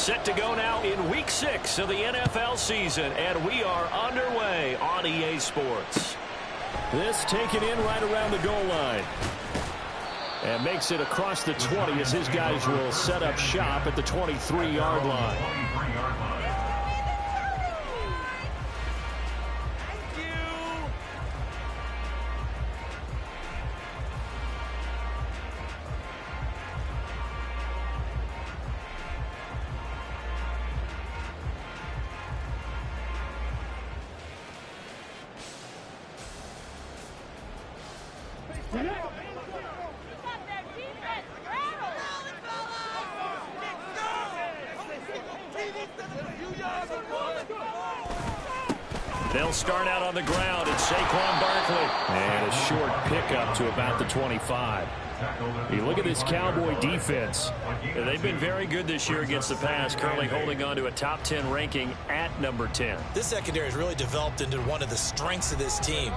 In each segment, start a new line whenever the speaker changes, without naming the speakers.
Set to go now in Week 6 of the NFL season, and we are underway on EA Sports. This taken in right around the goal line. And makes it across the 20 as his guys will set up shop at the 23-yard line. They'll start out on the ground. It's Saquon Barkley. And a short pickup to about the 25. You look at this Cowboy defense. They've been very good this year against the pass, currently holding on to a top 10 ranking at number 10.
This secondary has really developed into one of the strengths of this team.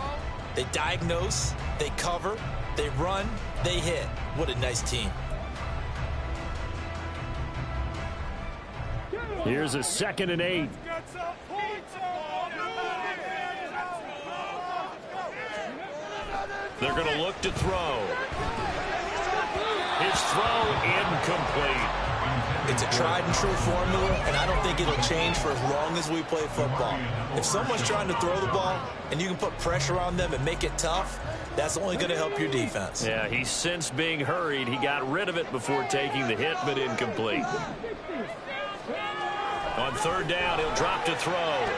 They diagnose, they cover, they run, they hit. What a nice team.
Here's a 2nd and 8. They're going to look to throw. His throw incomplete.
It's a tried and true formula, and I don't think it'll change for as long as we play football. If someone's trying to throw the ball and you can put pressure on them and make it tough, that's only going to help your defense.
Yeah, he sensed being hurried. He got rid of it before taking the hit, but incomplete. On 3rd down, he'll drop to throw.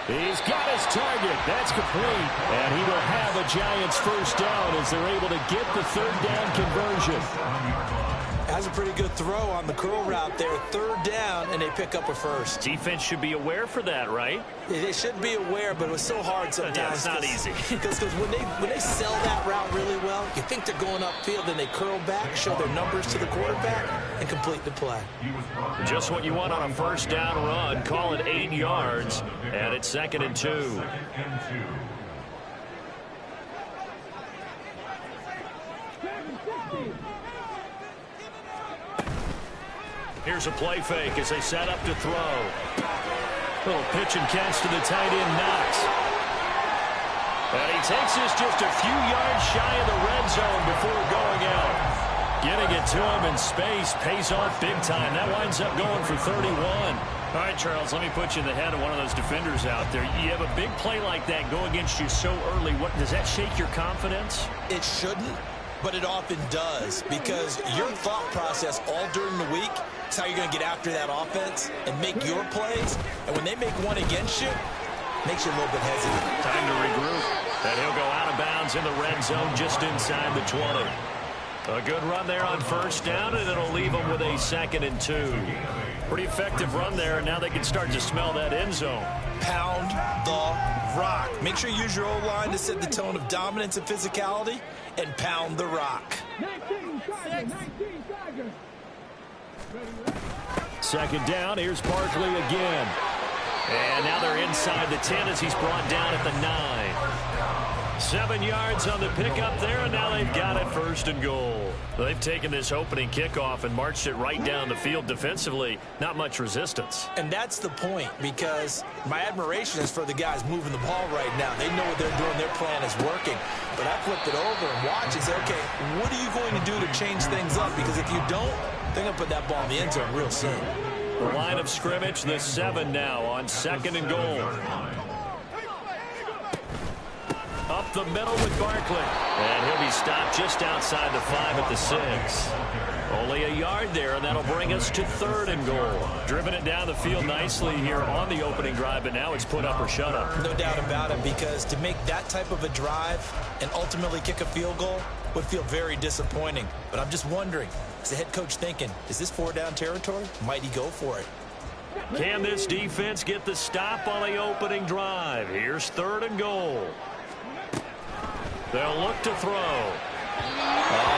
He's got his target. That's complete. And he will have a Giants first down as they're able to get the 3rd down conversion.
Has a pretty good throw on the curl route there. 3rd down, and they pick up a first.
Defense should be aware for that, right?
They should be aware, but it was so hard sometimes.
Yeah, it's not easy.
Because when they sell that route really well, you think they're going upfield, then they curl back, show their numbers to the quarterback, and complete the play.
Just what you want on a 1st down run. Call it 8 yards, and it's 2nd and 2. Here's a play fake as they set up to throw. Little pitch and catch to the tight end, Knox. And he takes this just a few yards shy of the red zone before going out. Getting it to him in space pays off big time. That winds up going for 31. All right, Charles, let me put you in the head of one of those defenders out there. You have a big play like that go against you so early. What does that shake your confidence?
It shouldn't, but it often does, because your thought process all during the week is how you're going to get after that offense and make your plays. And when they make one against you, it makes you a little bit hesitant.
Time to regroup. And he'll go out of bounds in the red zone just inside the 20. A good run there on 1st down, and it'll leave them with a 2nd and 2. Pretty effective run there, and now they can start to smell that end zone.
Pound the rock. Make sure you use your O-line to set the tone of dominance and physicality, and pound the rock.
2nd down, here's Barkley again. And now they're inside the 10 as he's brought down at the 9. 7 yards on the pickup there, and now they've got it 1st and goal. They've taken this opening kickoff and marched it right down the field defensively. Not much resistance.
And that's the point, because my admiration is for the guys moving the ball right now. They know what they're doing. Their plan is working. But I flipped it over and watch and say, okay, what are you going to do to change things up? Because if you don't, they're going to put that ball in the end zone real soon.
The line of scrimmage, the 7 now on 2nd and goal. Up the middle with Barkley. And he'll be stopped just outside the 5 at the 6. Only a yard there, and that'll bring us to 3rd and goal. Driven it down the field nicely here on the opening drive, but now it's put up or shut up.
No doubt about it, because to make that type of a drive and ultimately kick a field goal would feel very disappointing. But I'm just wondering, is the head coach thinking, is this 4-down territory? Might he go for it?
Can this defense get the stop on the opening drive? Here's 3rd and goal. They'll look to throw. Oh,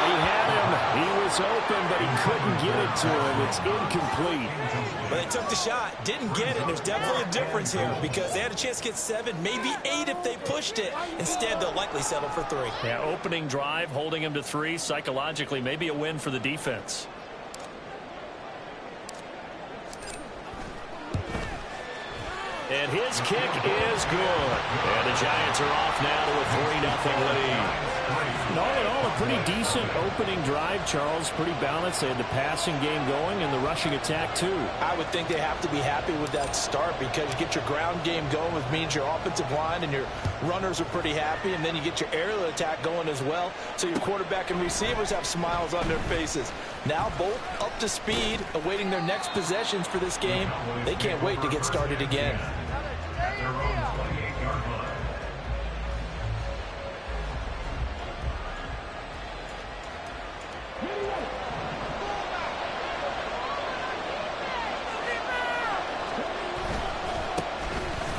he had him. He was open, but he couldn't get it to him. It's incomplete.
But they took the shot, didn't get it. There's definitely a difference here, because they had a chance to get 7, maybe 8 if they pushed it. Instead, they'll likely settle for 3.
Yeah, opening drive, holding him to 3. Psychologically, maybe a win for the defense. And his kick is good. And the Giants are off now to a 3-0 lead.
And all in all, a pretty decent opening drive, Charles. Pretty balanced. They had the passing game going and the rushing attack, too.
I would think they have to be happy with that start because you get your ground game going, which means your offensive line and your runners are pretty happy, and then you get your aerial attack going as well, so your quarterback and receivers have smiles on their faces. Now both up to speed, awaiting their next possessions for this game. They can't wait to get started again.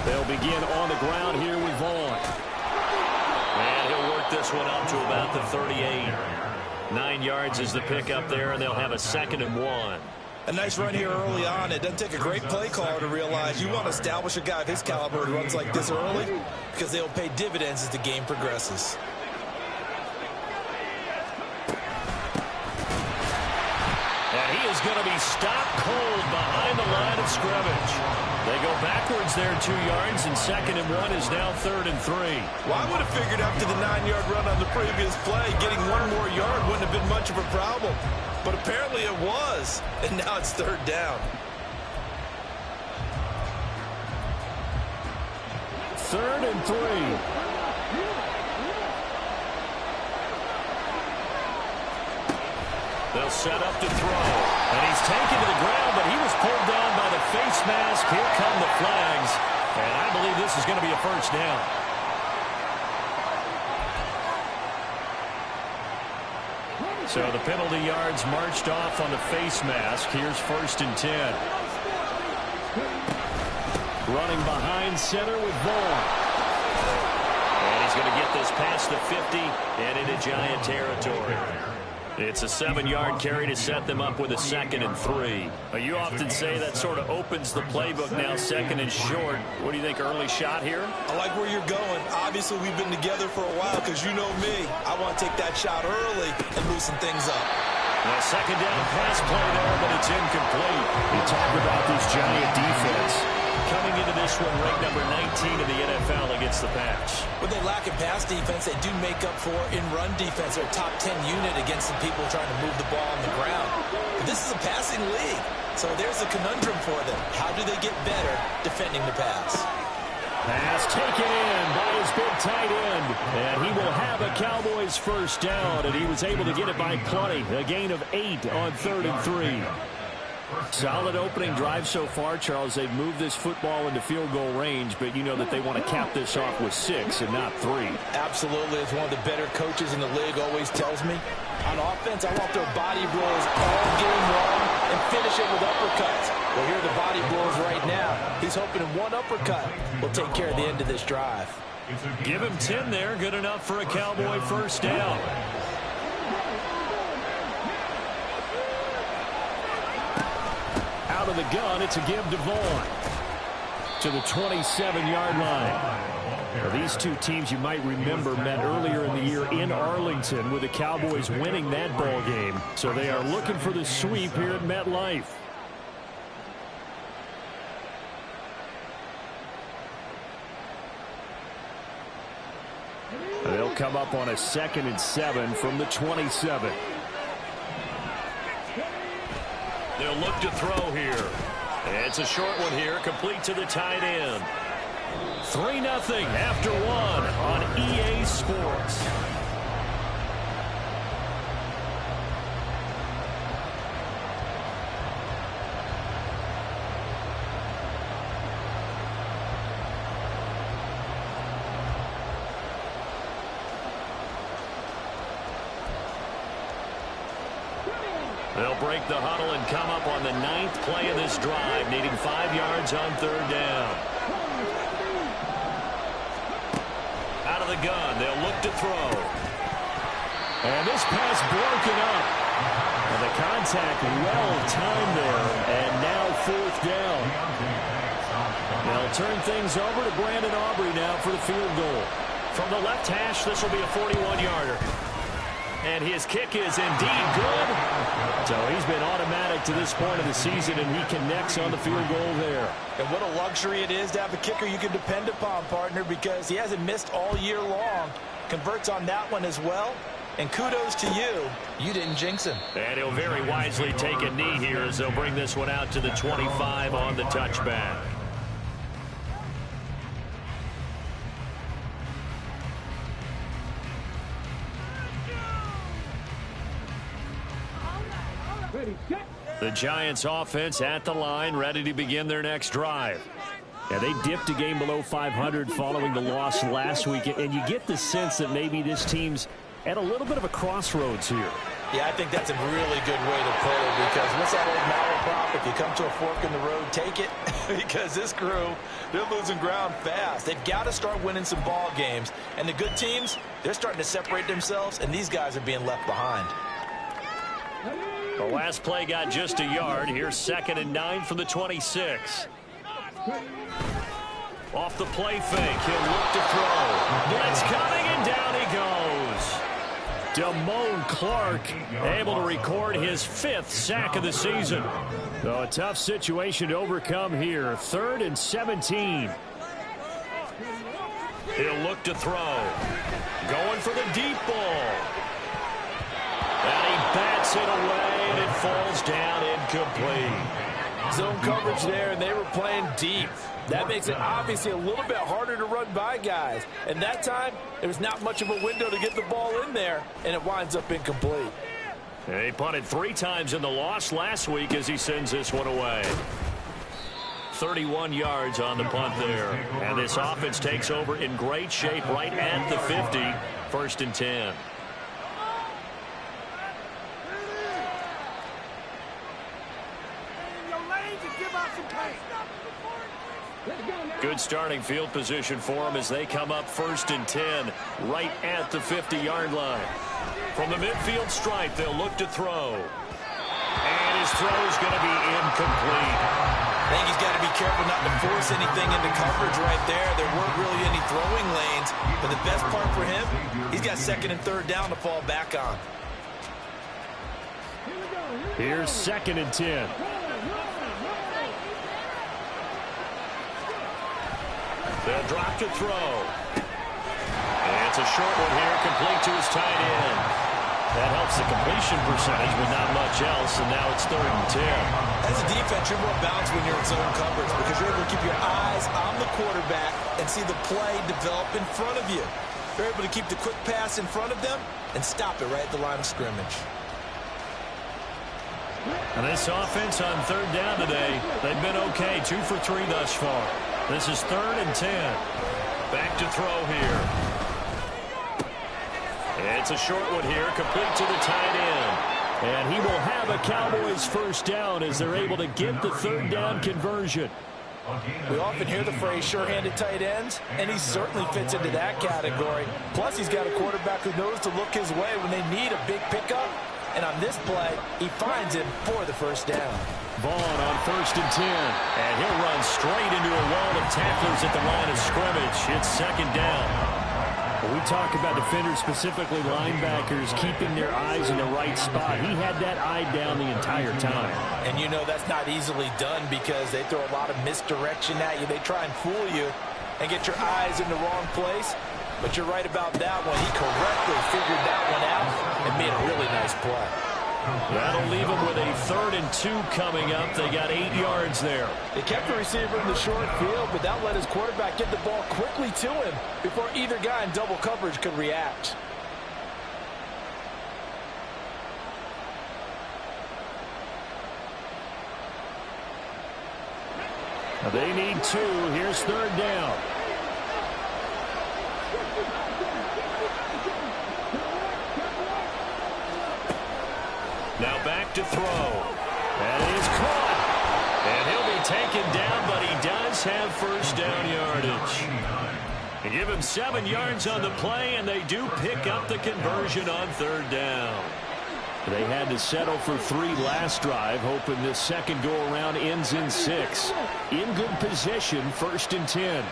They'll begin on the ground here with Vaughn.
And he'll work this one up to about the 38. 9 yards is the pickup there, and they'll have a 2nd and 1.
A nice run here early on. It doesn't take a great play caller to realize you want to establish a guy of his caliber who runs like this early because they'll pay dividends as the game progresses.
And he is going to be stopped cold behind the line of scrimmage. They go backwards there 2 yards, and 2nd and 1 is now 3rd and 3.
Well, I would have figured after the 9-yard run on the previous play, getting 1 more yard wouldn't have been much of a problem. But apparently it was, and now it's 3rd down.
3rd and 3.
They'll set up to throw. And he's taken to the ground, but he was pulled down by the face mask. Here come the flags. And I believe this is going to be a 1st down. So the penalty yards marched off on the face mask. Here's 1st and 10.
Running behind center with Vaughn.
And he's going to get this past the 50 and into Giant territory. It's a 7-yard carry to set them up with a 2nd and 3.
You often say that sort of opens the playbook now, 2nd and short. What do you think, early shot here?
I like where you're going. Obviously, we've been together for a while because you know me. I want to take that shot early and loosen things up.
A 2nd down pass play there, but it's incomplete.
You talk about this Giant defense.
Coming into this one, ranked number 19 in the NFL against the pass.
When they lack in pass defense, they do make up for in run defense. They're a top 10 unit against the people trying to move the ball on the ground. But this is a passing league, so there's a conundrum for them. How do they get better defending the pass?
Pass taken in by his big tight end. And he will have a Cowboys 1st down, and he was able to get it by plenty. A gain of 8 on 3rd and 3. Solid opening drive so far, Charles. They've moved this football into field goal range, but you know that they want to cap this off with 6 and not 3.
Absolutely. As one of the better coaches in the league always tells me, on offense, I want their body blows all game long and finish it with uppercuts. Well, here are the body blows right now. He's hoping in one uppercut will take care of the end of this drive.
Give him 10 there. Good enough for a Cowboy 1st down.
Out of the gun, it's a give to Vaughn to the 27-yard line. Now, these two teams, you might remember, met earlier in the year in Arlington with the Cowboys winning that ball game. So they are looking for the sweep here at MetLife. They'll come up on a 2nd and 7 from the 27.
They'll look to throw here. It's a short one here, complete to the tight end. 3-0 after 1 on EA Sports. They'll break the huddle and come up on the 9th play of this drive, needing 5 yards on 3rd down. Out of the gun, they'll look to throw.
And this pass broken up. And the contact well timed there, and now 4th down. They'll turn things over to Brandon Aubrey now for the field goal.
From the left hash, this will be a 41-yarder. And his kick is indeed good.
So he's been automatically like to this point of the season, and he connects on the field goal there.
And what a luxury it is to have a kicker you can depend upon, partner, because he hasn't missed all year long. Converts on that one as well. And kudos to you. You didn't jinx him.
And he'll very wisely take a knee here as they'll bring this one out to the 25 on the touchback. The Giants offense at the line, ready to begin their next drive.
Yeah, they dipped a game below 500 following the loss last week, and you get the sense that maybe this team's at a little bit of a crossroads here.
Yeah, I think that's a really good way to put it, because what's that old malaprop? If you come to a fork in the road, take it. Because this crew, they're losing ground fast. They've got to start winning some ball games. And the good teams, they're starting to separate themselves, and these guys are being left behind.
The last play got just a yard. Here's 2nd and 9 from the 26. Off the play fake. He'll look to throw. Blitz coming, and down he goes. Damone Clark able to record his 5th sack of the season.
So a tough situation to overcome here. 3rd and 17.
He'll look to throw. Going for the deep ball. And he bats it away, and it falls down incomplete.
Zone coverage there, and they were playing deep. That makes it obviously a little bit harder to run by guys. And that time, there was not much of a window to get the ball in there, and it winds up incomplete.
He punted 3 times in the loss last week as he sends this one away. 31 yards on the punt there. And this offense takes over in great shape right at the 50. 1st and 10. Good starting field position for them as they come up 1st and 10 right at the 50-yard line. From the midfield stripe, they'll look to throw. And his throw is going to be incomplete.
I think he's got to be careful not to force anything into coverage right there. There weren't really any throwing lanes. But the best part for him, he's got 2nd and 3rd down to fall back on.
Here's 2nd and 10.
They'll drop to throw. And it's a short one here, complete to his tight end. That helps the completion percentage, but not much else, and now it's 3rd and 10.
As a defense, you're more balanced when you're in zone coverage because you're able to keep your eyes on the quarterback and see the play develop in front of you. You're able to keep the quick pass in front of them and stop it right at the line of scrimmage.
And this offense on 3rd down today, they've been okay, 2 for 3 thus far. This is 3rd and 10. Back to throw here. It's a short one here, complete to the tight end.
And he will have a Cowboys 1st down as they're able to get the 3rd down conversion.
We often hear the phrase sure-handed tight ends, and he certainly fits into that category. Plus, he's got a quarterback who knows to look his way when they need a big pickup. And on this play, he finds him for the 1st down.
Vaughn on 1st and 10.
And he'll run straight into a wall of tacklers at the line of scrimmage. It's 2nd down.
We talk about defenders, specifically linebackers, keeping their eyes in the right spot. He had that eye down the entire time.
And you know that's not easily done because they throw a lot of misdirection at you. They try and fool you and get your eyes in the wrong place. But you're right about that one. He correctly figured that one out and made a really nice play.
That'll leave them with a 3rd and 2 coming up. They got 8 yards there.
They kept the receiver in the short field, but that let his quarterback get the ball quickly to him before either guy in double coverage could react.
They need 2. Here's 3rd down.
Now back to throw. And it is caught. And he'll be taken down, but he does have 1st down yardage. They give him 7 yards on the play, and they do pick up the conversion on 3rd down.
They had to settle for 3 last drive, hoping this second go-around ends in 6. In good position, 1st and 10.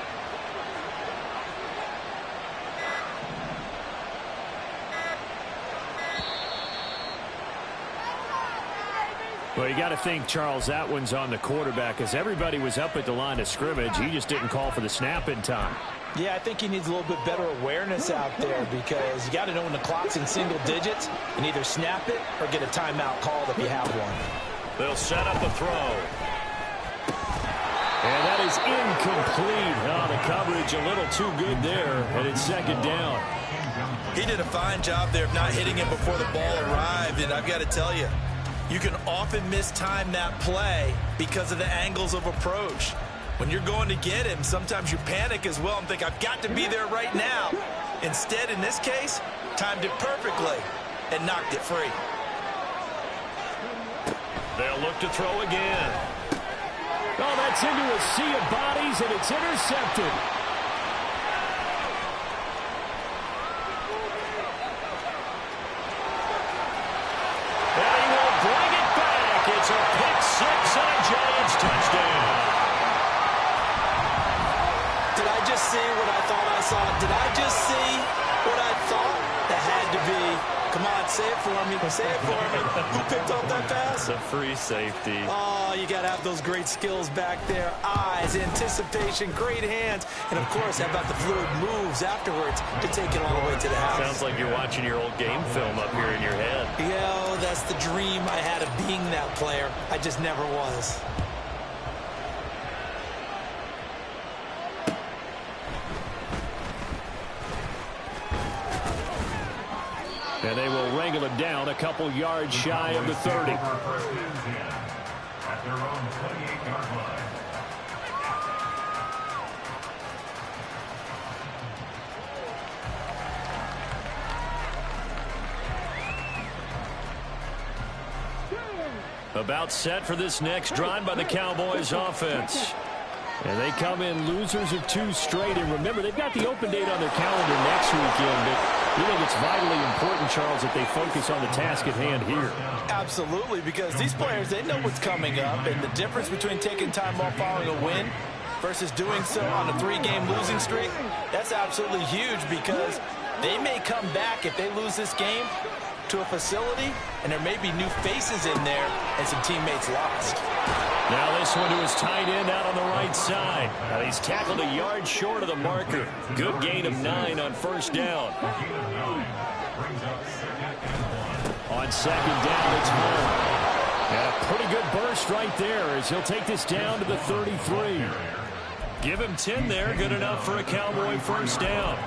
Well, you got to think, Charles, that one's on the quarterback as everybody was up at the line of scrimmage. He just didn't call for the snap in time.
Yeah, I think he needs a little bit better awareness out there because you got to know when the clock's in single digits and either snap it or get a timeout called if you have one.
They'll set up a throw.
And that is incomplete. Oh, the coverage a little too good there, and it's second down.
He did a fine job there of not hitting him before the ball arrived, and I've got to tell you, you can often mistime that play because of the angles of approach. When you're going to get him, sometimes you panic as well and think, I've got to be there right now. Instead, in this case, timed it perfectly and knocked it free.
They'll look to throw again.
Oh, that's into a sea of bodies, and it's intercepted.
And he will bring it back. It's a pick six and a Giants touchdown.
Did I just see what I thought I saw? Did I just see what I thought? That had to be. Come on, say it for me. Say it for me. Who picked up that pass?
The free safety.
Oh, you got to have those great skills back there. Eyes, anticipation, great hands. And, of course, how about the fluid moves afterwards to take it all the way to the house?
Sounds like you're watching your old game film up here in your head.
Yeah, that's the dream I had of being that player. I just never was.
And they will wrangle him down a couple yards shy of the 30.
At their own 28-yard line.
About set for this next drive by the Cowboys offense. And they come in losers of two straight. And remember, they've got the open date on their calendar next weekend. But you think it's vitally important, Charles, that they focus on the task at hand here.
Absolutely, because these players, they know what's coming up. And the difference between taking time off following a win versus doing so on a three-game losing streak, that's absolutely huge because they may come back if they lose this game to a facility, and there may be new faces in there and some teammates lost.
Now this one to his tight end out on the right side. Now he's tackled a yard short of the marker. Good gain of 9 on first down. On second down, it's Moore. And a pretty good burst right there as he'll take this down to the 33.
Give him 10 there. Good enough for a Cowboy first down.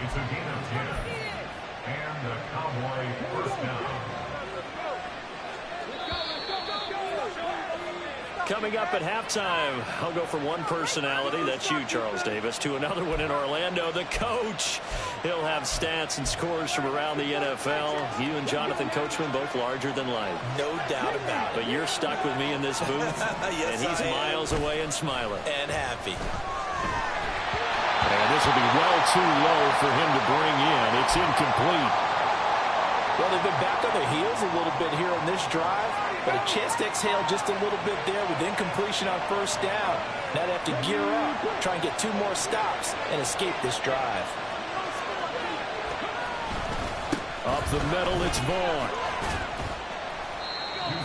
It's a gain of 10. And the Cowboy first down.
Coming up at halftime, I'll go from one personality, that's you, Charles Davis, to another one in Orlando, the coach. He'll have stats and scores from around the NFL. You and Jonathan Coachman, both larger than life.
No doubt about it.
But you're stuck with me in this booth,
Yes,
and he's
I am.
miles away and smiling.
And happy.
And this will be well too low for him to bring in. It's incomplete.
Well, they've been back on their heels a little bit here on this drive, but a chance to exhale just a little bit there with incompletion on first down. Now they have to gear up, try and get 2 more stops, and escape this drive.
Up the middle, it's Vaughn.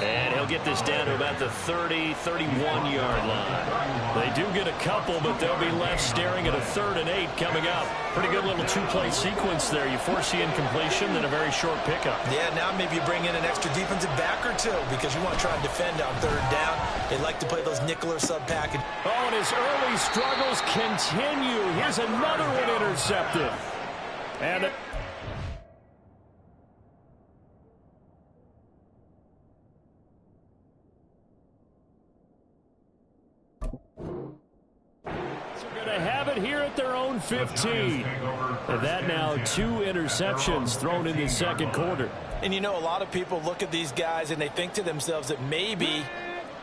And he'll get this down to about the 30, 31-yard line. They do get a couple, but they'll be left staring at a 3rd and 8 coming up. Pretty good little 2-play sequence there. You force the incompletion, then a very short pickup.
Yeah, now maybe you bring in an extra defensive back or 2 because you want to try and defend on 3rd down. They like to play those nickel or sub package.
Oh, and his early struggles continue. Here's another one intercepted. And have it here at their own 15. And that now 2 interceptions thrown in the second quarter.
And you know, a lot of people look at these guys and they think to themselves that maybe,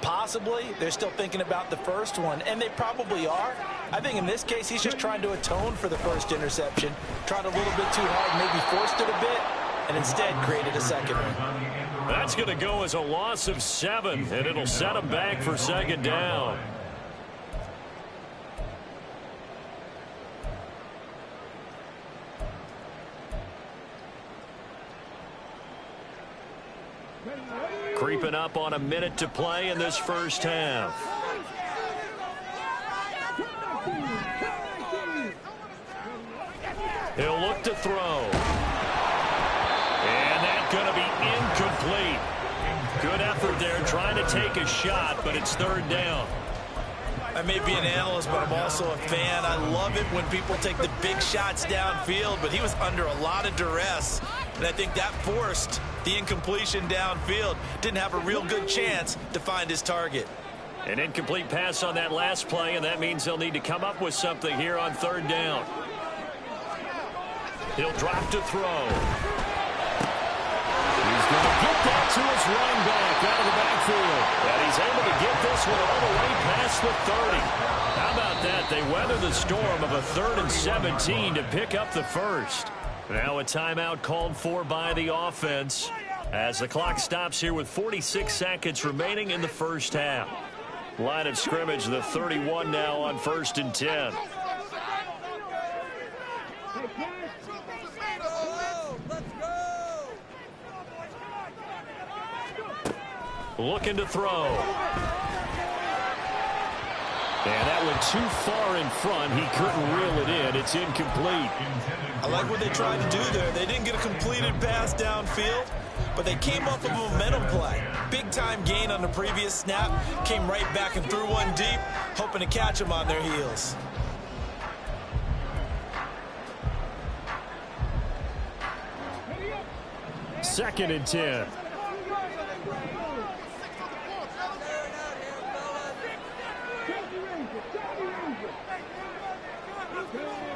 possibly, they're still thinking about the first one. And they probably are. I think in this case, he's just trying to atone for the first interception. Tried a little bit too hard, maybe forced it a bit, and instead created a second one.
That's going to go as a loss of 7, and it'll set him back for second down. Creeping up on a minute to play in this first half. He'll look to throw. And that's going to be incomplete. Good effort there trying to take a shot, but it's third down.
I may be an analyst, but I'm also a fan. I love it when people take the big shots downfield, but he was under a lot of duress, and I think that forced the incompletion downfield. Didn't have a real good chance to find his target.
An incomplete pass on that last play, and that means they'll need to come up with something here on third down. He'll drop to throw. He's going to get that to his running back out of the backfield. And he's able to get this one all the way past the 30. How about that? They weather the storm of a 3rd and 17 to pick up the first. Now a timeout called for by the offense as the clock stops here with 46 seconds remaining in the first half. Line of scrimmage, the 31 now on 1st and 10. Looking to throw. And that went too far in front. He couldn't reel it in. It's incomplete.
I like what they tried to do there. They didn't get a completed pass downfield, but they came up with a momentum play. Big-time gain on the previous snap. Came right back and threw one deep, hoping to catch them on their heels.
Second and 10.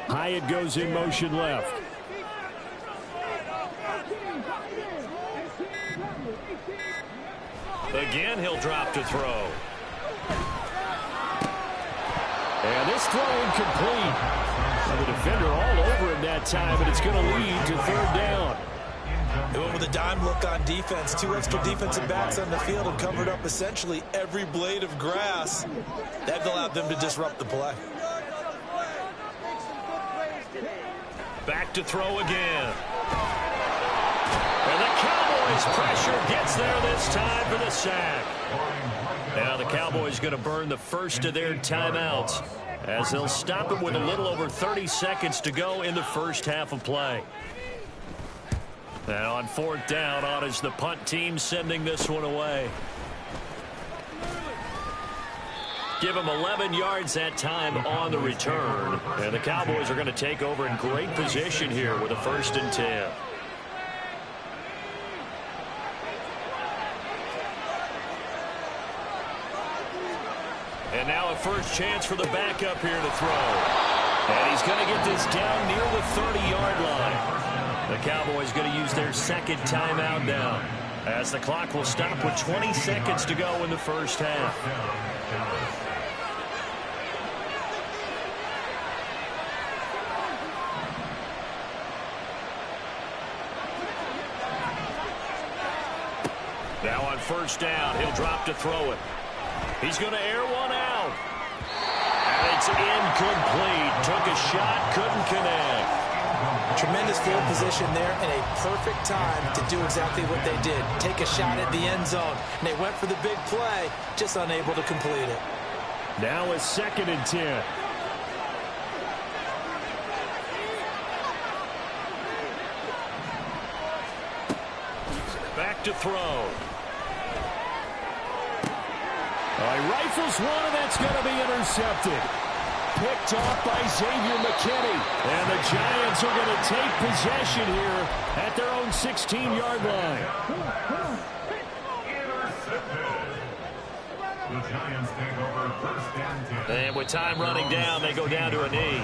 Hyatt goes in motion left.
Again, he'll drop to throw.
And this throw incomplete. Now the defender all over him that time, but it's going to lead to third down.
They went with a dime look on defense. 2 extra defensive backs on the field and covered up essentially every blade of grass. That allowed them to disrupt the play.
Back to throw again. And the Cowboys pressure gets there this time for the sack. Now the Cowboys going to burn the first of their timeouts as they'll stop it with a little over 30 seconds to go in the first half of play. Now on 4th down, on is the punt team sending this one away. Give them 11 yards that time on the return. And the Cowboys are going to take over in great position here with a 1st and 10. And now a first chance for the backup here to throw. And he's going to get this down near the 30-yard line. The Cowboys going to use their second timeout now as the clock will stop with 20 seconds to go in the first half. Now on 1st down, he'll drop to throw it. He's going to air one out. And it's incomplete. Took a shot, couldn't connect.
Tremendous field position there and a perfect time to do exactly what they did. Take a shot at the end zone. And they went for the big play, just unable to complete it.
Now a 2nd and 10.
Back to throw.
He rifles one, and that's going to be intercepted. Picked off by Xavier McKinney. And the Giants are going to take possession here at their own 16-yard line.
The Giants take over 1st and 10.
And with time running down, they go down to a knee.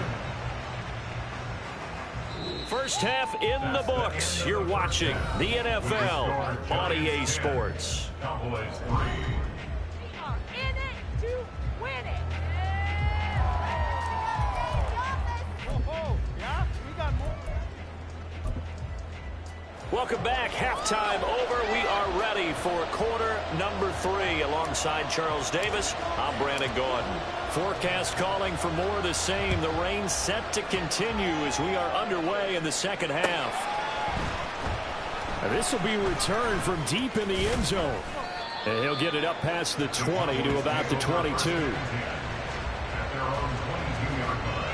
First half in the books. You're watching the NFL on EA Sports.
Cowboys 3.
In it to win it.
Welcome back. Halftime over. We are ready for quarter number 3. Alongside Charles Davis, I'm Brandon Gordon. Forecast calling for more of the same. The rain set to continue as we are underway in the second half.
And this will be returned from deep in the end zone. And he'll get it up past the 20 to about the 22.
At their own 22-yard line.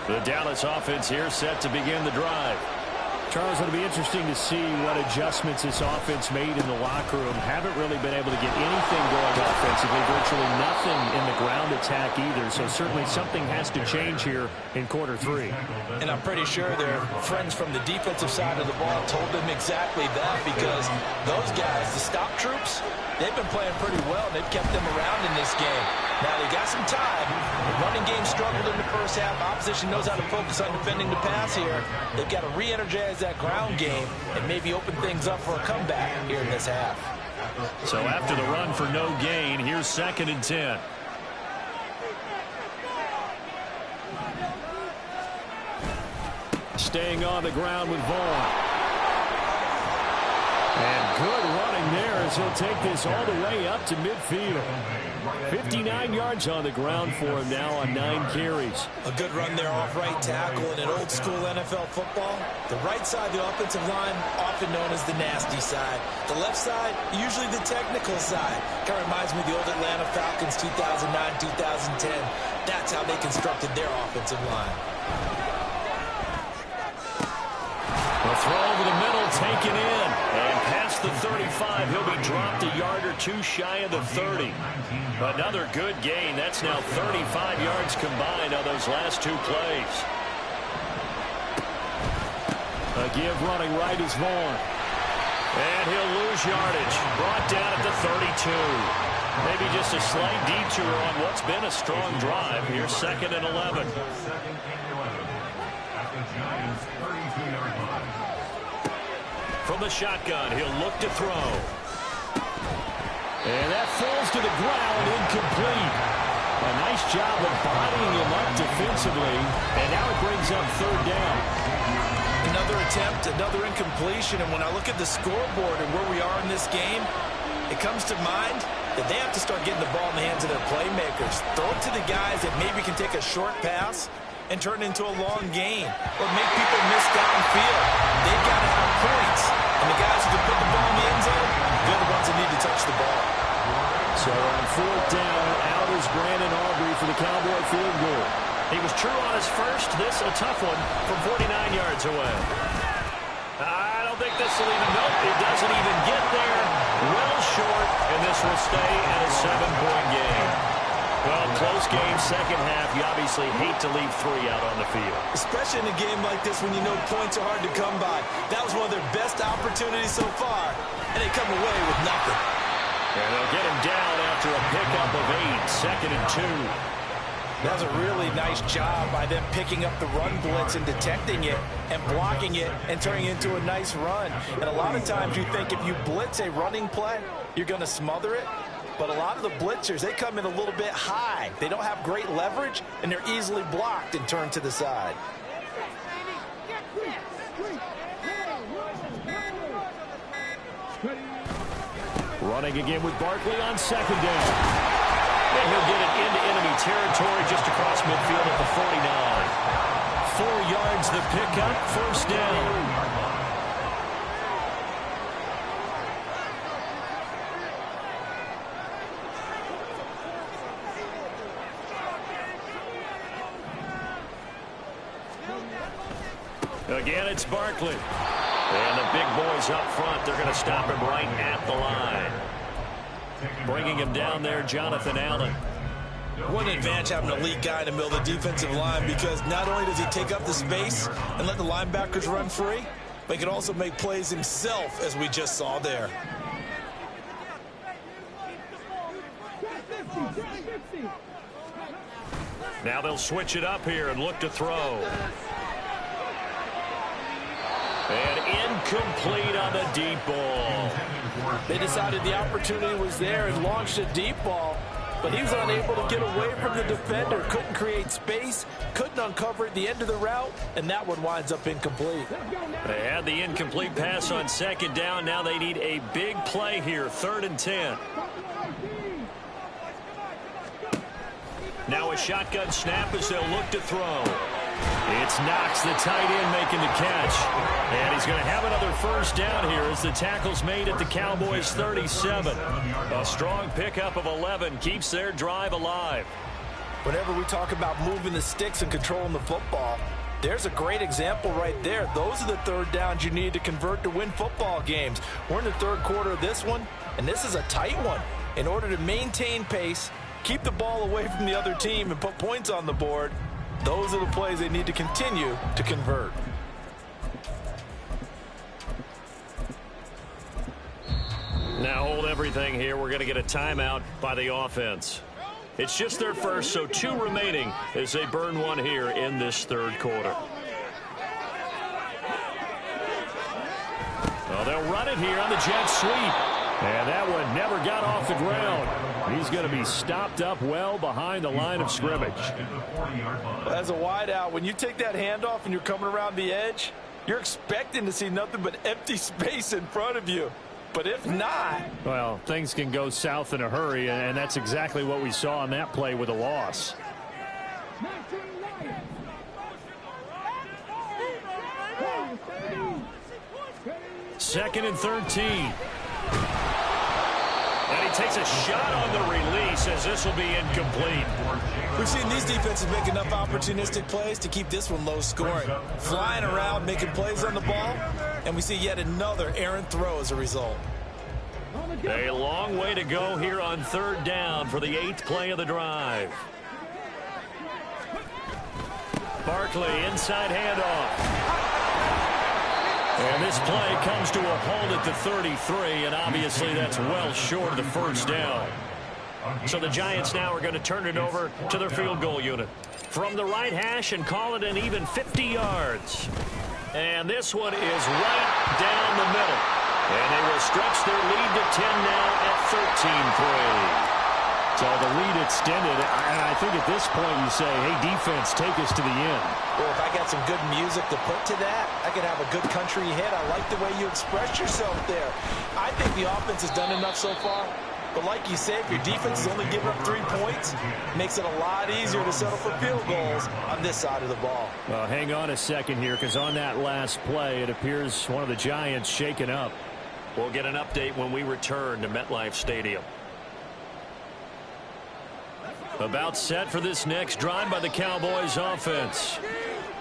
The Dallas offense here set to begin the drive.
Charles, it'll be interesting to see what adjustments this offense made in the locker room. Haven't really been able to get anything going offensively. Virtually nothing in the ground attack either. So certainly something has to change here in quarter 3.
And I'm pretty sure their friends from the defensive side of the ball told them exactly that, because those guys, the stop troops, they've been playing pretty well. They've kept them around in this game. Now they got some time. The running game struggled in the first half. Opposition knows how to focus on defending the pass here. They've got to re-energize that ground game and maybe open things up for a comeback here in this half.
So after the run for no gain, here's 2nd and 10.
Staying on the ground with Vaughn. And good running there as he'll take this all the way up to midfield. 59 yards on the ground for him now on 9 carries.
A good run there off right tackle. In an old school NFL football, the right side of the offensive line, often known as the nasty side. The left side, usually the technical side. Kind of reminds me of the old Atlanta Falcons 2009-2010. That's how they constructed their offensive line.
The throw over the middle, taken in. And past the 35, he'll be dropped a yard or two shy of the 30. Another good gain. That's now 35 yards combined on those last 2 plays.
A give running right is Vaughn.
And he'll lose yardage. Brought down at the 32. Maybe just a slight detour on what's been a strong drive. Here's 2nd and 11. From the shotgun, he'll look to throw.
And that falls to the ground, incomplete. A nice job of bodying him up defensively. And now it brings up 3rd down.
Another attempt, another incompletion. And when I look at the scoreboard and where we are in this game, it comes to mind that they have to start getting the ball in the hands of their playmakers. Throw it to the guys that maybe can take a short pass and turn it into a long gain or make people miss downfield. They've got to have points. And the guys who can put the ball in the end zone, they're the ones that need to touch the ball.
So on 4th down, out is Brandon Aubrey for the Cowboy field goal.
He was true on his first. This a tough one from 49 yards away. I don't think this will even, nope, it doesn't even get there. Well short, and this will stay at a 7-point game. Well, close game, second half. You obviously hate to leave 3 out on the field.
Especially in a game like this when you know points are hard to come by. That was one of their best opportunities so far, and they come away with nothing.
And they'll get him down after a pickup of 8, 2nd and 2.
That was a really nice job by them picking up the run blitz and detecting it and blocking it and turning it into a nice run. And a lot of times you think if you blitz a running play, you're going to smother it. But a lot of the blitzers, they come in a little bit high. They don't have great leverage, and they're easily blocked and turned to the side.
Running again with Barkley on 2nd down.
And he'll get it into enemy territory just across midfield at the 49. 4 yards the pickup, 1st down. Again, it's Barkley. And the big boys up front, they're going to stop him right at the line. Bringing him down there, Jonathan Allen.
What an advantage having an elite guy in the middle of the defensive line, because not only does he take up the space and let the linebackers run free, but he can also make plays himself, as we just saw there.
Now they'll switch it up here and look to throw. And incomplete on the deep ball.
They decided the opportunity was there and launched a deep ball, but he was unable to get away from the defender. Couldn't create space, couldn't uncover at the end of the route, and that one winds up incomplete.
They had the incomplete pass on 2nd down. Now they need a big play here, 3rd and 10. Now a shotgun snap as they'll look to throw. It's Knox, the tight end, making the catch. And he's going to have another first down here as the tackle's made at the Cowboys' 37. A strong pickup of 11 keeps their drive alive.
Whenever we talk about moving the sticks and controlling the football, there's a great example right there. Those are the third downs you need to convert to win football games. We're in the third quarter of this one, and this is a tight one. In order to maintain pace, keep the ball away from the other team, and put points on the board, those are the plays they need to continue to convert.
Now hold everything here. We're going to get a timeout by the offense. It's just their first, so 2 remaining as they burn one here in this third quarter. Well, they'll run it here on the jet sweep. And that one never got off the ground. He's going to be stopped up well behind the line of scrimmage.
Well, as a wideout, when you take that handoff and you're coming around the edge, you're expecting to see nothing but empty space in front of you. But if not,
well, things can go south in a hurry, and that's exactly what we saw on that play with a loss.
Second and 13. And he takes a shot on the release as this will be incomplete.
We've seen these defenses make enough opportunistic plays to keep this one low scoring. Flying around, making plays on the ball, and we see yet another errant throw as a result.
A long way to go here on third down for the 8th play of the drive. Barkley, inside handoff. And this play comes to a halt at the 33, and obviously that's well short of the first down. So the Giants now are going to turn it over to their field goal unit. From the right hash and call it an even 50 yards. And this one is right down the middle. And they will stretch their lead to 10 now at 13-3. So the lead extended, and I think at this point you say, hey, defense, take us to the end.
Well, if I got some good music to put to that, I could have a good country hit. I like the way you express yourself there. I think the offense has done enough so far. But like you said, if your defense is only giving up 3 points, it makes it a lot easier to settle for field goals on this side of the ball.
Well, hang on a second here, because on that last play, it appears one of the Giants shaken up.
We'll get an update when we return to MetLife Stadium. About set for this next drive by the Cowboys offense.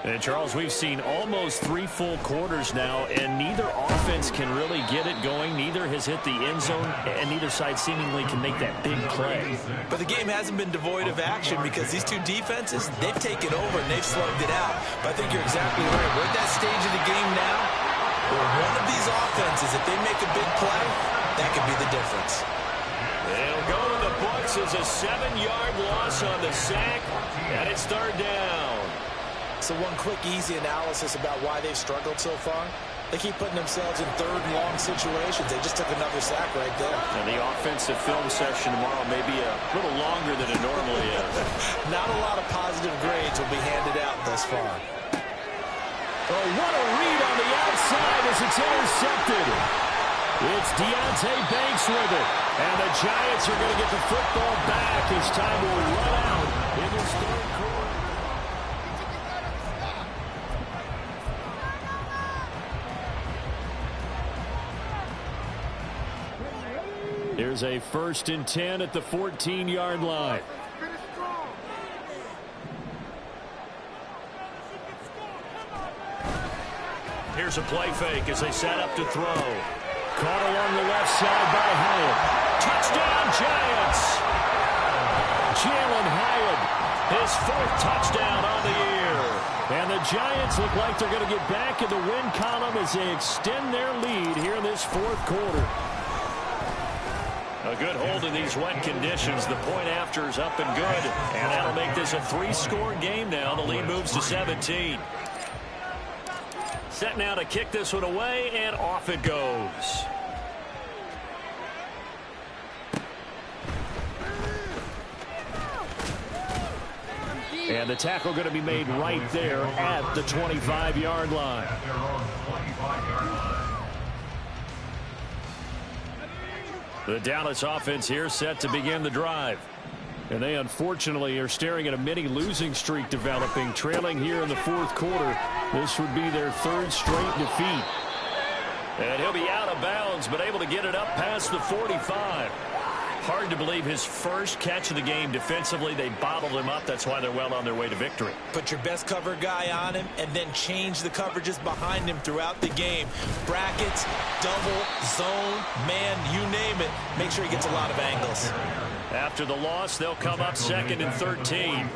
And, Charles, we've seen almost 3 full quarters now, and neither offense can really get it going. Neither has hit the end zone, and neither side seemingly can make that big play.
But the game hasn't been devoid of action because these two defenses, they've taken over and they've slugged it out. But I think you're exactly right. We're at that stage of the game now where one of these offenses, if they make a big play, that could be the difference.
They'll go in the books as a 7-yard loss on the sack, and it's third down.
So one quick, easy analysis about why they've struggled so far. They keep putting themselves in third and long situations. They just took another sack right there.
And the offensive film session tomorrow may be a little longer than it normally is.
Not a lot of positive grades will be handed out thus far.
Oh, what a read on the outside as it's intercepted. It's Deonte Banks with it. And the Giants are going to get the football back as time will run out in this third quarter. Here's a 1st and 10 at the 14-yard line.
Here's a play fake as they set up to throw.
Caught along the left side by Hyatt.
Touchdown, Giants!
Jalen Hyatt,
His 4th touchdown on the year.
and the Giants look like they're going to get back in the win column as they extend their lead here in this 4th quarter.
A good hold in these wet conditions. The point after is up and good. And that'll make this a 3-score game now. The lead moves to 17. Set now to kick this one away, and off it goes.
And the tackle going to be made right there at the 25-yard line. The Dallas offense here set to begin the drive. And they unfortunately are staring at a mini losing streak developing, trailing here in the fourth quarter. This would be their third straight defeat. And he'll be out of bounds, but able to get it up past the 45. Hard to believe his first catch of the game defensively. They bottled him up. That's why they're well on their way to victory.
Put your best cover guy on him and then change the coverages behind him throughout the game. Brackets, double, zone, man, you name it. Make sure he gets a lot of angles.
After the loss, they'll come up 2nd and 13.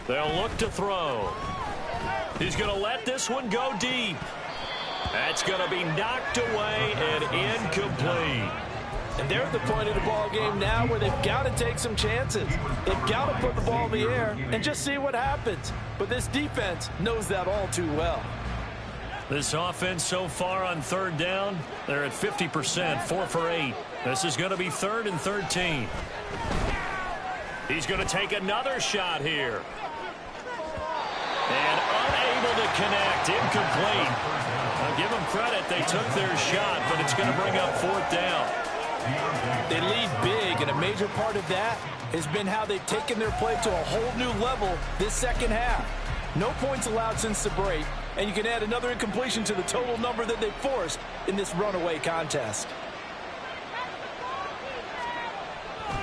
They'll look to throw. He's going to let this one go deep. That's going to be knocked away and incomplete.
And they're at the point of the ball game now where they've got to take some chances. They've got to put the ball in the air and just see what happens. But this defense knows that all too well.
This offense so far on 3rd down, they're at 50%, 4 for 8. This is going to be 3rd and 13. He's going to take another shot here. And unable to connect, incomplete. I'll give them credit, they took their shot, but it's going to bring up 4th down.
They lead big, and a major part of that has been how they've taken their play to a whole new level this second half. No points allowed since the break, and you can add another incompletion to the total number that they forced in this runaway contest.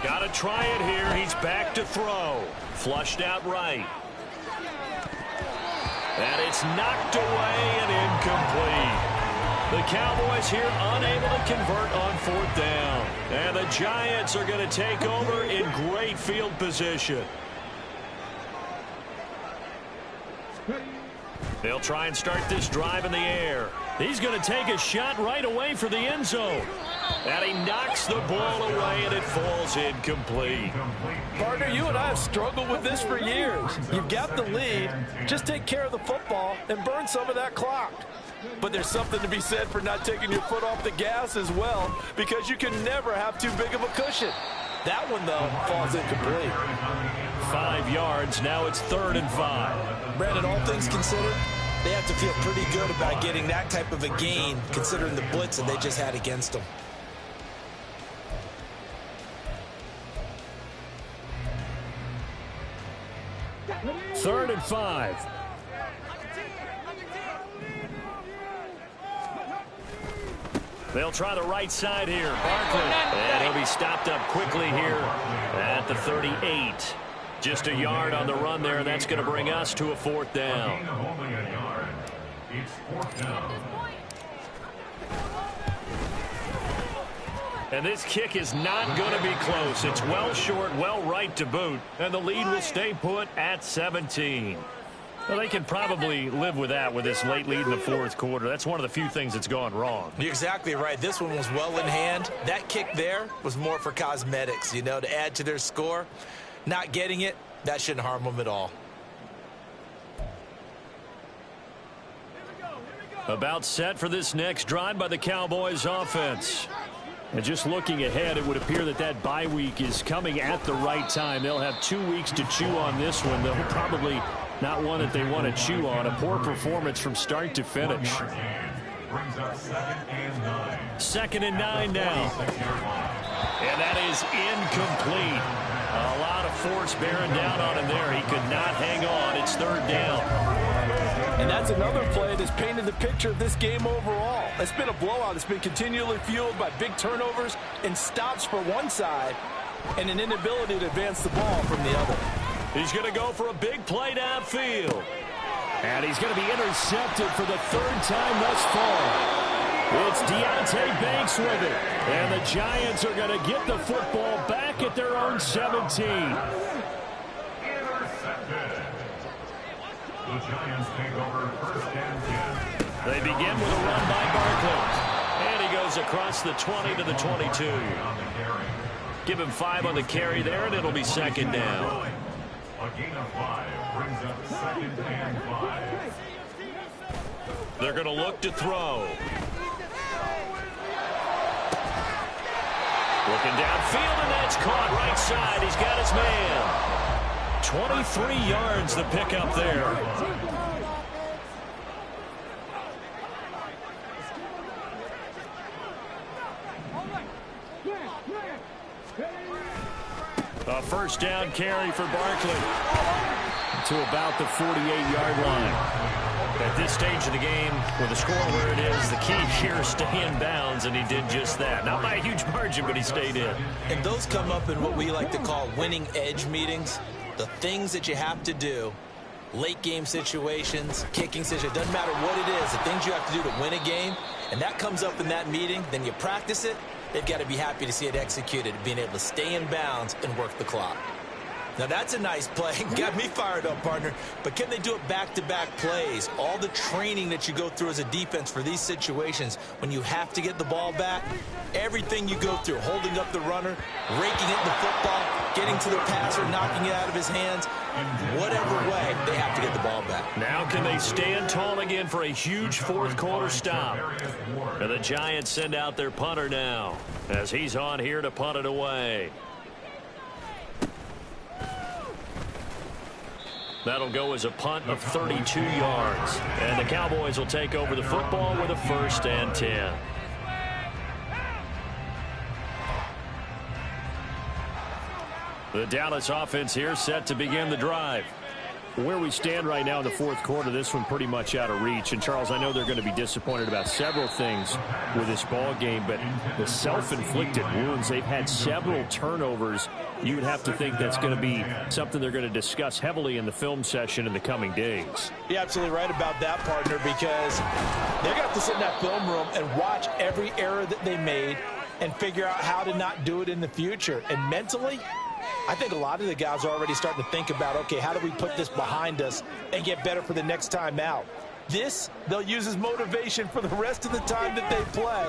Got to try it here. He's back to throw. Flushed out right. And it's knocked away and incomplete. The Cowboys here unable to convert on 4th down. And the Giants are going to take over in great field position. They'll try and start this drive in the air. He's going to take a shot right away for the end zone. And he knocks the ball away, and it falls incomplete.
Partner, you and I have struggled with this for years. You've got the lead. Just take care of the football and burn some of that clock. But there's something to be said for not taking your foot off the gas as well, because you can never have too big of a cushion. That one, though, falls incomplete.
5 yards. Now it's 3rd and 5.
Brandon, all things considered, they have to feel pretty good about getting that type of a gain, considering the blitz that they just had against them.
Third and 5. They'll try the right side here. Barkley. And he'll be stopped up quickly here at the 38. Just a yard on the run there, and that's going to bring us to a 4th down.
It's 4th down.
And this kick is not going to be close. It's well short, well right to boot, and the lead will stay put at 17. Well, they can probably live with that with this late lead in the 4th quarter. That's one of the few things that's gone wrong.
You're exactly right. This one was well in hand. That kick there was more for cosmetics, you know, to add to their score. Not getting it, that shouldn't harm them at all.
About set for this next drive by the Cowboys offense. And just looking ahead, it would appear that that bye week is coming at the right time. They'll have 2 weeks to chew on this one, though probably not one that they want to chew on. A poor performance from start to finish.
Brings up 2nd and 9.
2nd and 9 now. And that is incomplete. A lot of force bearing down on him there. He could not hang on. It's 3rd down.
And that's another play that's painted the picture of this game overall. It's been a blowout. It's been continually fueled by big turnovers and stops for one side and an inability to advance the ball from the other.
He's going to go for a big play downfield. And he's going to be intercepted for the 3rd time thus far. It's Deontay Banks with it. And the Giants are going to get the football back at their own 17.
Intercepted. The Giants take over 1st and 10.
They begin with a run by Barkley. And he goes across the 20 to the 22. Give him 5 on the carry there, and it'll be 2nd down.
A gain of 5 brings up 2nd and 5.
They're going to look to throw. Looking downfield, and that's caught right side. He's got his man. 23 yards the pickup there. A first down carry for Barkley to about the 48-yard line. At this stage of the game, with the score where it is, the key here is stay in bounds, and he did just that. Not by a huge margin, but he stayed in.
And those come up in what we like to call winning edge meetings. The things that you have to do, late game situations, kicking situations, doesn't matter what it is, the things you have to do to win a game, and that comes up in that meeting, then you practice it, they've got to be happy to see it executed, being able to stay in bounds and work the clock. Now, that's a nice play. Got me fired up, partner. But can they do it back-to-back plays? All the training that you go through as a defense for these situations, when you have to get the ball back, everything you go through, holding up the runner, raking it in the football, getting to the passer, knocking it out of his hands, whatever way, they have to get the ball back.
Now can they stand tall again for a huge fourth-quarter stop? And the Giants send out their punter now as he's on here to punt it away. That'll go as a punt of 32 yards. And the Cowboys will take over the football with a 1st and 10. The Dallas offense here set to begin the drive. Where we stand right now in the fourth quarter, this one pretty much out of reach. And, Charles, I know they're going to be disappointed about several things with this ball game, but the self-inflicted wounds, they've had several turnovers. You would have to think that's going to be something they're going to discuss heavily in the film session in the coming days.
You're absolutely right about that, partner, because they're going to have to sit in that film room and watch every error that they made and figure out how to not do it in the future. And mentally, I think a lot of the guys are already starting to think about, okay, how do we put this behind us and get better for the next time out? This, they'll use as motivation for the rest of the time that they play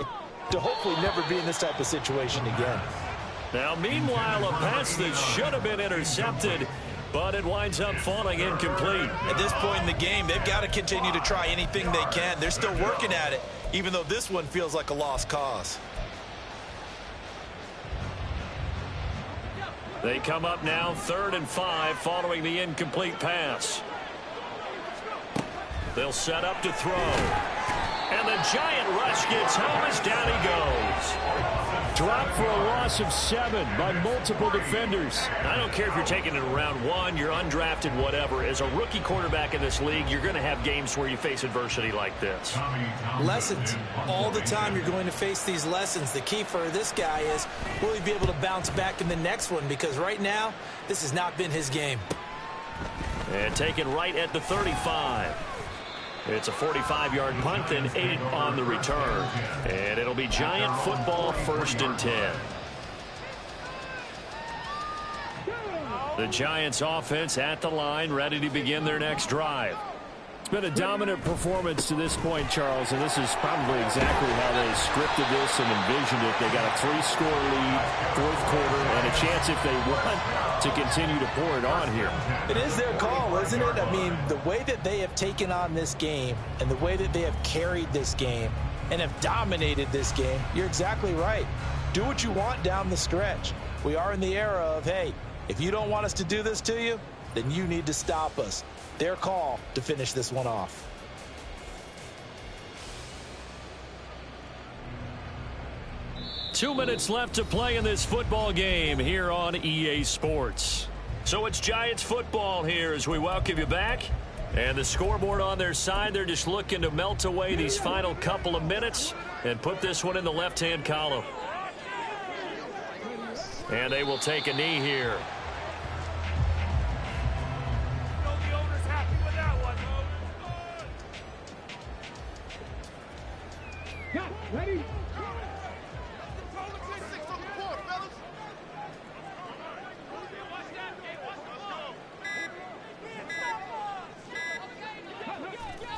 to hopefully never be in this type of situation again.
Now, meanwhile, a pass that should have been intercepted, but it winds up falling incomplete.
At this point in the game, they've got to continue to try anything they can. They're still working at it, even though this one feels like a lost cause.
They come up now 3rd and 5 following the incomplete pass. They'll set up to throw. And the giant rush gets home as down he goes. Dropped for a loss of 7 by multiple defenders. I don't care if you're taking it in round 1, you're undrafted, whatever. As a rookie quarterback in this league, you're going to have games where you face adversity like this.
Lessons. All the time you're going to face these lessons. The key for this guy is, will he be able to bounce back in the next one? Because right now, this has not been his game.
And taken right at the 35. It's a 45-yard punt, then 8 on the return. And it'll be Giant football 1st and 10. The Giants offense at the line, ready to begin their next drive. It's been a dominant performance to this point, Charles, and this is probably exactly how they scripted this and envisioned it. They got a 3-score lead, fourth quarter, and a chance if they want to continue to pour it on here.
It is their call, isn't it? I mean, the way that they have taken on this game and the way that they have carried this game and have dominated this game, you're exactly right. Do what you want down the stretch. We are in the era of, hey, if you don't want us to do this to you, then you need to stop us. Their call to finish this one off.
Two minutes left to play in this football game here on EA Sports. So it's Giants football here as we welcome you back. And the scoreboard on their side, they're just looking to melt away these final couple of minutes and put this one in the left-hand column. And they will take a knee here.
Ready?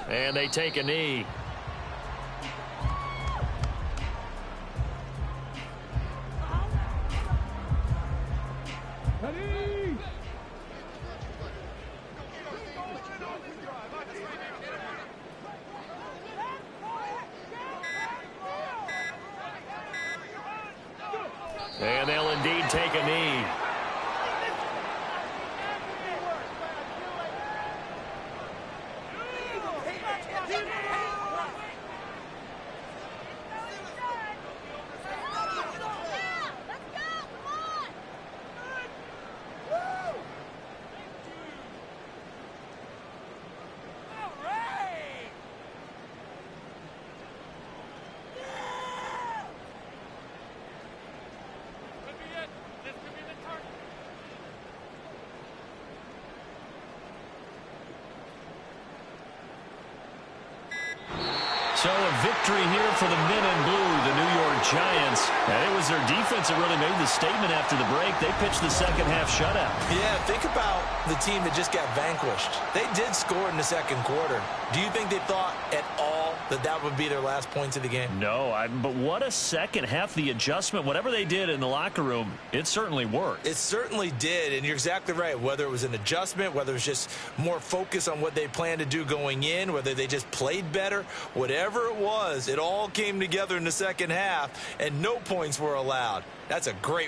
And they take a knee.
Ready?
And they'll indeed take a knee.
victory here for the men in blue, the New York Giants. And it was their defense that really made the statement after the break. They pitched the second half shutout.
Yeah, think about the team that just got vanquished. They did score in the second quarter. Do you think they thought at all that that would be their last points of the game?
No, but what a second half. The adjustment, whatever they did in the locker room, it certainly worked.
It certainly did, and you're exactly right. Whether it was an adjustment, whether it was just more focus on what they planned to do going in, whether they just played better, whatever it was, it all came together in the second half, and no points were allowed. That's a great